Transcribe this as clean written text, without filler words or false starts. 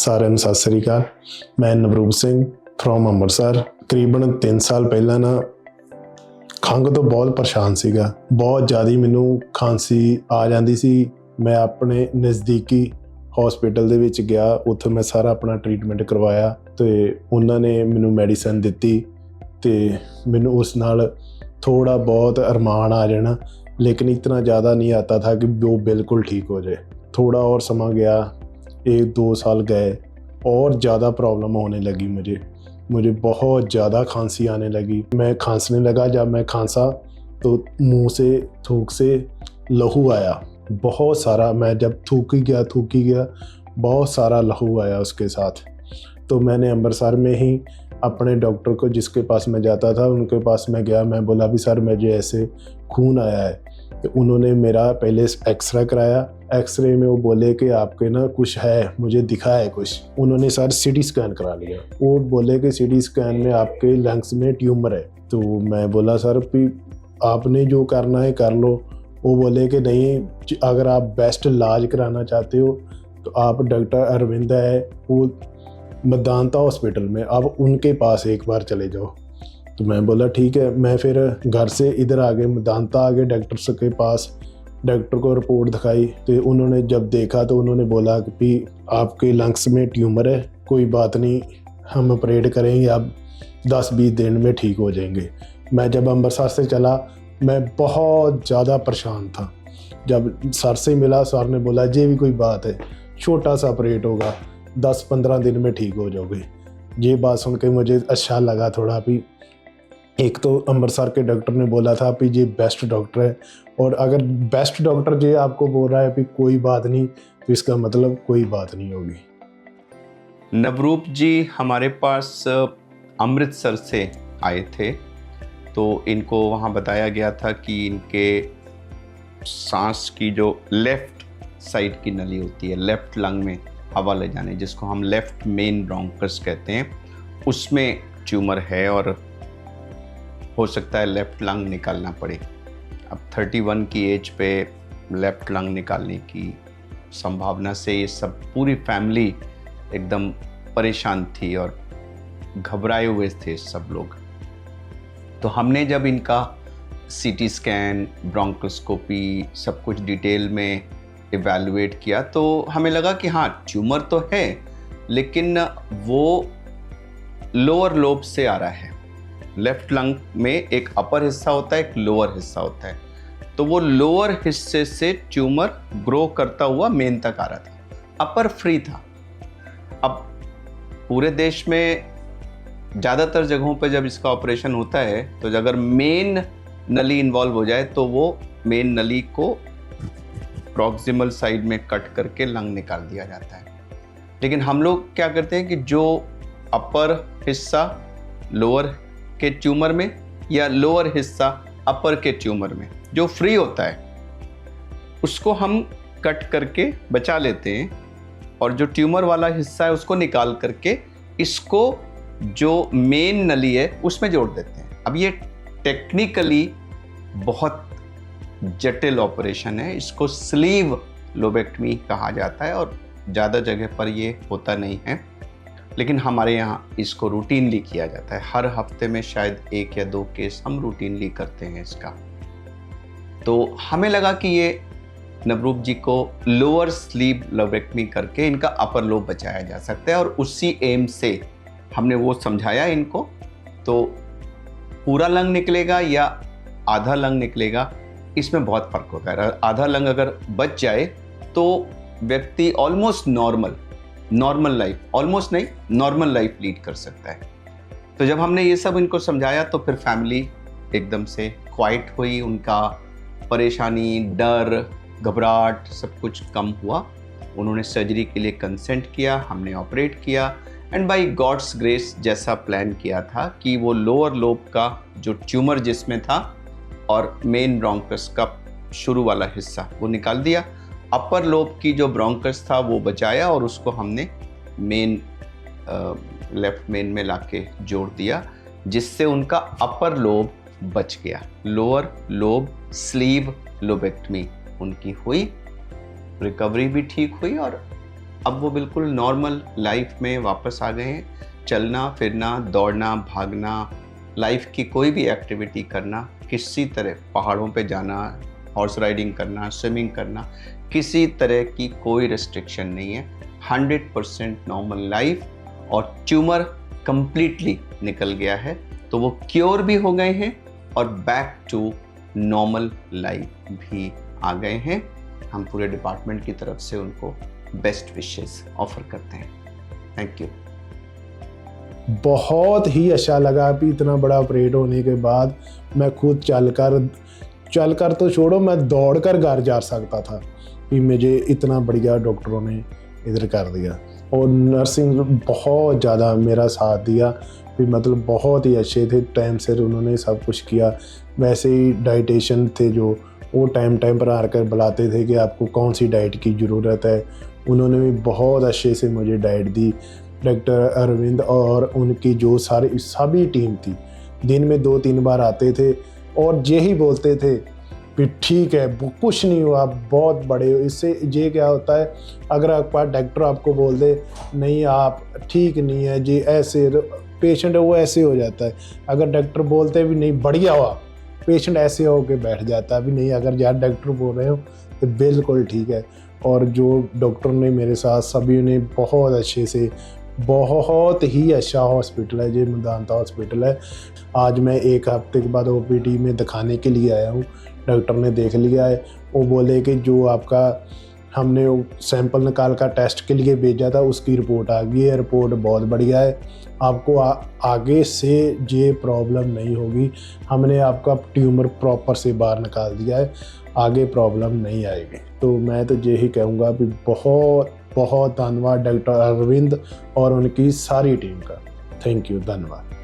ਸਾਰਿਆਂ ਨੂੰ ਸਤਿ ਸ੍ਰੀ ਅਕਾਲ। ਮੈਂ ਨਵਰੂਪ ਸਿੰਘ ਫਰੋਮ ਅੰਮ੍ਰਿਤਸਰ। ਤਕਰੀਬਨ 3 ਸਾਲ ਪਹਿਲਾਂ ਨਾ ਖੰਘ ਤੋਂ ਬਹੁਤ ਪਰੇਸ਼ਾਨ ਸੀਗਾ। ਬਹੁਤ ਜ਼ਿਆਦਾ ਮੈਨੂੰ ਖਾਂਸੀ ਆ ਜਾਂਦੀ ਸੀ। ਮੈਂ ਆਪਣੇ ਨਜ਼ਦੀਕੀ ਹਸਪੀਟਲ ਦੇ ਵਿੱਚ ਗਿਆ, ਉੱਥੇ ਮੈਂ ਸਾਰਾ ਆਪਣਾ ਟ੍ਰੀਟਮੈਂਟ ਕਰਵਾਇਆ ਤੇ ਉਹਨਾਂ ਨੇ ਮੈਨੂੰ ਮੈਡੀਸਨ ਦਿੱਤੀ ਤੇ ਮੈਨੂੰ ਉਸ ਨਾਲ थोड़ा बहुत अरमान आ जाना, लेकिन इतना ज़्यादा नहीं आता था कि वो बिल्कुल ठीक हो जाए। थोड़ा और समा गया, 1-2 साल गए और ज़्यादा प्रॉब्लम होने लगी। मुझे बहुत ज़्यादा खांसी आने लगी। मैं खांसने लगा। जब मैं खांसा तो मुंह से थूक से लहू आया बहुत सारा। मैं जब थूक ही गया बहुत सारा लहू आया उसके साथ। तो मैंने अमृतसर में ही अपने डॉक्टर को, जिसके पास मैं जाता था, उनके पास मैं गया। मैं बोला भी सर मुझे ऐसे खून आया है। तो उन्होंने मेरा पहले एक्सरे कराया। एक्सरे में वो बोले कि आपके ना कुछ है, मुझे दिखा है कुछ। उन्होंने सर सीटी स्कैन करा लिया। वो बोले कि सीटी स्कैन में आपके लंग्स में ट्यूमर है। तो मैं बोला सर भी आपने जो करना है कर लो। वो बोले कि नहीं, अगर आप बेस्ट इलाज कराना चाहते हो तो आप डॉक्टर अरविंद है, वो मेदांता हॉस्पिटल में, आप उनके पास एक बार चले जाओ। तो मैं बोला ठीक है। मैं फिर घर से इधर आ गए, मेदांता आ गए डॉक्टर के पास। डॉक्टर को रिपोर्ट दिखाई तो उन्होंने जब देखा तो उन्होंने बोला कि आपके लंग्स में ट्यूमर है, कोई बात नहीं, हम ऑपरेट करेंगे, आप 10-20 दिन में ठीक हो जाएंगे। मैं जब अमृतसर से चला, मैं बहुत ज़्यादा परेशान था। जब सर से मिला, सर ने बोला ये भी कोई बात है, छोटा सा ऑपरेट होगा, 10-15 दिन में ठीक हो जाओगे। ये बात सुन के मुझे अच्छा लगा थोड़ा। भी एक तो अमृतसर के डॉक्टर ने बोला था कि ये बेस्ट डॉक्टर है, और अगर बेस्ट डॉक्टर ये आपको बोल रहा है कि कोई बात नहीं, तो इसका मतलब कोई बात नहीं होगी। नवरूप जी हमारे पास अमृतसर से आए थे, तो इनको वहाँ बताया गया था कि इनके सांस की जो लेफ्ट साइड की नली होती है, लेफ्ट लंग में हवा ले जाने, जिसको हम लेफ्ट मेन ब्रोंकस कहते हैं, उसमें ट्यूमर है और हो सकता है लेफ्ट लंग निकालना पड़े। अब 31 की एज पे लेफ्ट लंग निकालने की संभावना से ये सब पूरी फैमिली एकदम परेशान थी और घबराए हुए थे सब लोग। तो हमने जब इनका सीटी स्कैन, ब्रोंकोस्कोपी सब कुछ डिटेल में इवैल्यूएट किया तो हमें लगा कि हाँ ट्यूमर तो है, लेकिन वो लोअर लोब से आ रहा है। लेफ्ट लंग में एक अपर हिस्सा होता है, एक लोअर हिस्सा होता है। तो वो लोअर हिस्से से ट्यूमर ग्रो करता हुआ मेन तक आ रहा था, अपर फ्री था। अब पूरे देश में ज़्यादातर जगहों पर जब इसका ऑपरेशन होता है तो अगर मेन नली इन्वॉल्व हो जाए तो वो मेन नली को प्रॉक्सिमल साइड में कट करके लंग निकाल दिया जाता है। लेकिन हम लोग क्या करते हैं कि जो अपर हिस्सा लोअर के ट्यूमर में या लोअर हिस्सा अपर के ट्यूमर में जो फ्री होता है, उसको हम कट करके बचा लेते हैं, और जो ट्यूमर वाला हिस्सा है उसको निकाल करके इसको जो मेन नली है उसमें जोड़ देते हैं। अब ये टेक्निकली बहुत जटिल ऑपरेशन है, इसको स्लीव लोबेक्टमी कहा जाता है और ज़्यादा जगह पर ये होता नहीं है, लेकिन हमारे यहाँ इसको रूटीनली किया जाता है। हर हफ्ते में शायद 1 या 2 केस हम रूटीनली करते हैं इसका। तो हमें लगा कि ये नवरूप जी को लोअर स्लीव लोबेक्टमी करके इनका अपर लोब बचाया जा सकता है, और उसी एम से हमने वो समझाया इनको। तो पूरा लंग निकलेगा या आधा लंग निकलेगा, इसमें बहुत फर्क होता है। आधा लंग अगर बच जाए तो व्यक्ति ऑलमोस्ट नॉर्मल लाइफ, ऑलमोस्ट नहीं नॉर्मल लाइफ लीड कर सकता है। तो जब हमने ये सब इनको समझाया तो फिर फैमिली एकदम से क्वाइट हुई, उनका परेशानी, डर, घबराहट सब कुछ कम हुआ। उन्होंने सर्जरी के लिए कंसेंट किया, हमने ऑपरेट किया, एंड बाय गॉड्स ग्रेस जैसा प्लान किया था कि वो लोअर लोब का जो ट्यूमर जिसमें था और मेन ब्रोंकस का शुरू वाला हिस्सा वो निकाल दिया। अपर लोब की जो ब्रोंकस था वो बचाया और उसको हमने मेन लेफ्ट मेन में लाके जोड़ दिया, जिससे उनका अपर लोब बच गया। लोअर लोब स्लीव लोबेक्टमी उनकी हुई, रिकवरी भी ठीक हुई और अब वो बिल्कुल नॉर्मल लाइफ में वापस आ गए हैं। चलना फिरना, दौड़ना, भागना, लाइफ की कोई भी एक्टिविटी करना, किसी तरह पहाड़ों पे जाना, हॉर्स राइडिंग करना, स्विमिंग करना, किसी तरह की कोई रिस्ट्रिक्शन नहीं है। 100% नॉर्मल लाइफ, और ट्यूमर कंप्लीटली निकल गया है, तो वो क्योर भी हो गए हैं और बैक टू नॉर्मल लाइफ भी आ गए हैं। हम पूरे डिपार्टमेंट की तरफ से उनको बेस्ट विशेस ऑफर करते हैं। Thank you. बहुत ही अच्छा लगा। अभी इतना बड़ा ऑपरेट होने के बाद मैं खुद चलकर तो छोड़ो, मैं दौड़कर घर जा सकता था कि मुझे इतना बढ़िया डॉक्टरों ने इधर कर दिया। और नर्सिंग बहुत ज़्यादा मेरा साथ दिया भी, मतलब बहुत ही अच्छे थे, टाइम से उन्होंने सब कुछ किया। वैसे ही डाइटिशियन थे जो वो टाइम पर आकर बुलाते थे कि आपको कौन सी डाइट की ज़रूरत है। उन्होंने भी बहुत अच्छे से मुझे डाइट दी। डॉक्टर अरविंद और उनकी जो सभी टीम थी, दिन में 2-3 बार आते थे और यही बोलते थे कि ठीक है, कुछ नहीं हुआ, बहुत बड़े हो। इससे ये क्या होता है, अगर आपका डॉक्टर आपको बोल दे नहीं आप ठीक नहीं है जी, ऐसे पेशेंट है वो ऐसे हो जाता है। अगर डॉक्टर बोलते भी नहीं बढ़िया हुआ, पेशेंट ऐसे होके बैठ जाता है भी नहीं, अगर यार डॉक्टर बोल रहे हो तो बिल्कुल ठीक है। और जो डॉक्टर ने मेरे साथ सभी ने बहुत अच्छे से, बहुत ही अच्छा हॉस्पिटल है, ये मेदांता हॉस्पिटल है। आज मैं 1 हफ्ते के बाद ओपीडी में दिखाने के लिए आया हूँ। डॉक्टर ने देख लिया है, वो बोले कि जो आपका हमने सैंपल निकाल कर टेस्ट के लिए भेजा था उसकी रिपोर्ट आ गई है, रिपोर्ट बहुत बढ़िया है, आपको आगे से ये प्रॉब्लम नहीं होगी। हमने आपका ट्यूमर प्रॉपर से बाहर निकाल दिया है, आगे प्रॉब्लम नहीं आएगी। तो मैं तो यही कहूँगा कि बहुत बहुत धन्यवाद डॉक्टर अरविंद और उनकी सारी टीम का। थैंक यू, धन्यवाद।